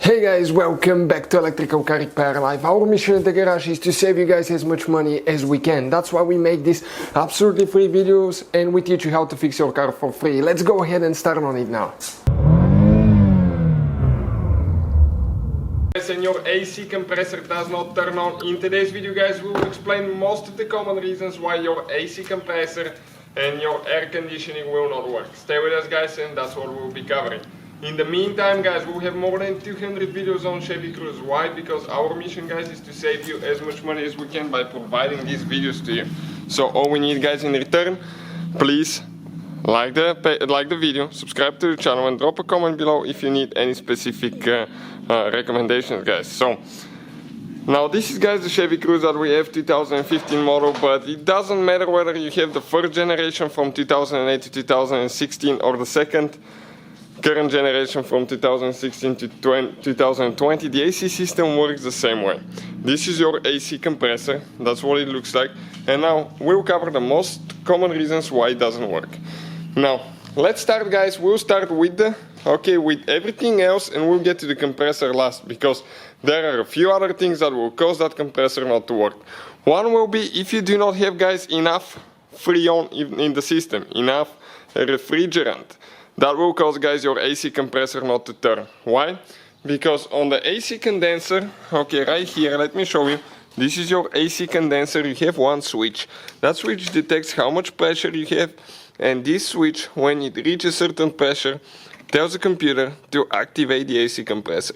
Hey guys, welcome back to Electrical Car Repair Live. Our mission in the garage is to save you guys as much money as we can. That's why we make these absolutely free videos and we teach you how to fix your car for free. Let's go ahead and start on it now. And your AC compressor does not turn on. In today's video guys we will explain most of the common reasons why your AC compressor and your air conditioning will not work. Stay with us guys and that's what we'll be covering. In the meantime guys, we'll have more than 200 videos on Chevy Cruze. Why? Because our mission guys is to save you as much money as we can by providing these videos to you. So all we need guys in return, please like the video, subscribe to the channel and drop a comment below if you need any specific recommendations guys. So now this is guys the Chevy Cruze that we have 2015 model, but it doesn't matter whether you have the first generation from 2008 to 2016 or the second current generation from 2016 to 2020, the AC system works the same way. This is your AC compressor, that's what it looks like. And now we'll cover the most common reasons why it doesn't work. Now let's start guys, we'll start with with everything else and we'll get to the compressor last, because there are a few other things that will cause that compressor not to work. One will be if you do not have guys enough Freon in the system, enough refrigerant. That will cause guys your AC compressor not to turn. Why? Because on the AC condenser, right here, let me show you. This is your AC condenser, you have one switch. That switch detects how much pressure you have, and this switch, when it reaches certain pressure, tells the computer to activate the AC compressor.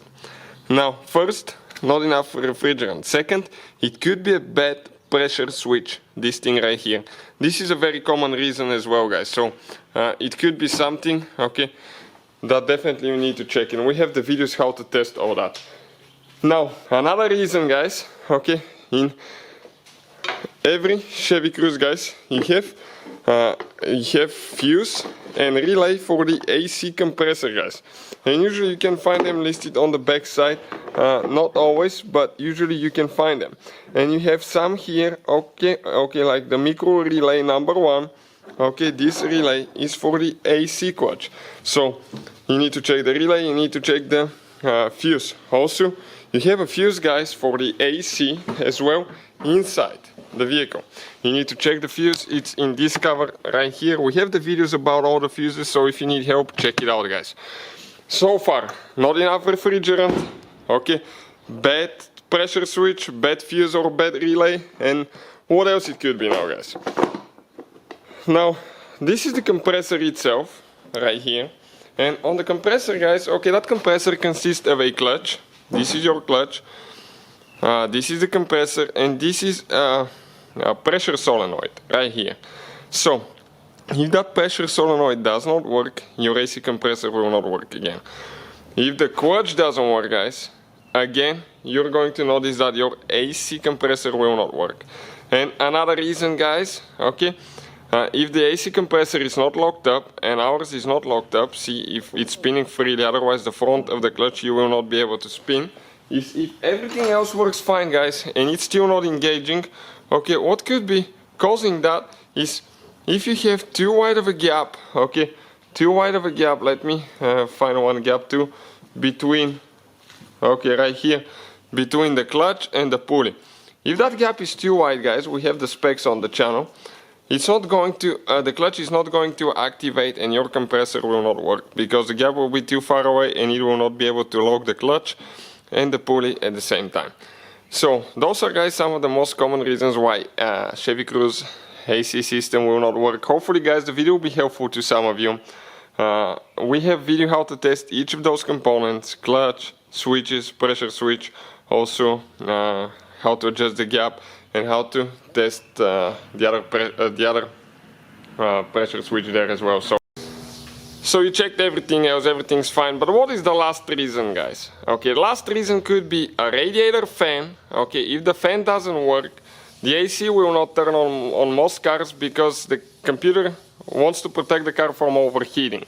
Now, first, not enough refrigerant. Second, it could be a bad pressure switch, this thing right here. This is a very common reason as well guys, so it could be something that definitely you need to check, and we have the videos how to test all that. Now another reason guys, in every Chevy Cruze guys, you have fuse and relay for the AC compressor guys, and usually you can find them listed on the back side. Not always, but usually you can find them. And you have some here, like the micro relay number 1. This relay is for the AC clutch. So you need to check the relay, you need to check the fuse. Also, you have a fuse guys for the AC as well inside the vehicle. You need to check the fuse, it's in this cover right here. We have the videos about all the fuses, so if you need help, check it out guys. So far, not enough refrigerant, bad pressure switch, bad fuse or bad relay, and what else it could be now guys. Now, this is the compressor itself, right here, and on the compressor guys, that compressor consists of a clutch. This is your clutch, this is the compressor, and this is a pressure solenoid, right here. So, if that pressure solenoid does not work, your AC compressor will not work again. If the clutch doesn't work guys, again you're going to notice that your AC compressor will not work. And another reason guys, if the AC compressor is not locked up, and ours is not locked up, see if it's spinning freely, otherwise the front of the clutch you will not be able to spin, is if everything else works fine guys and it's still not engaging, what could be causing that is if you have too wide of a gap, let me find one gap too, between, right here, between the clutch and the pulley. If that gap is too wide guys, we have the specs on the channel, it's not going to, the clutch is not going to activate and your compressor will not work, because the gap will be too far away and it will not be able to lock the clutch and the pulley at the same time. So those are guys some of the most common reasons why Chevy Cruze AC system will not work. Hopefully guys the video will be helpful to some of you. We have video how to test each of those components, clutch, switches, pressure switch, also how to adjust the gap and how to test the other pressure switch there as well. So you checked everything else, everything's fine, but what is the last reason guys? The last reason could be a radiator fan. If the fan doesn't work, the AC will not turn on most cars, because the computer wants to protect the car from overheating.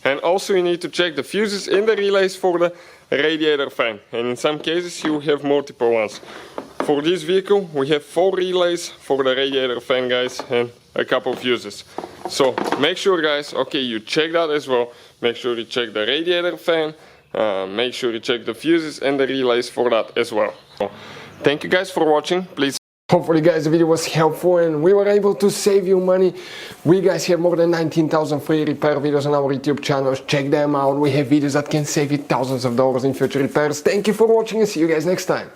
And also you need to check the fuses in the relays for the radiator fan, and in some cases you have multiple ones. For this vehicle we have 4 relays for the radiator fan guys and a couple fuses. So make sure guys, you check that as well. Make sure you check the radiator fan, make sure you check the fuses and the relays for that as well. Thank you guys for watching. Please. Hopefully guys the video was helpful and we were able to save you money. We guys have more than 19,000 free repair videos on our YouTube channels. Check them out. We have videos that can save you thousands of dollars in future repairs. Thank you for watching and see you guys next time.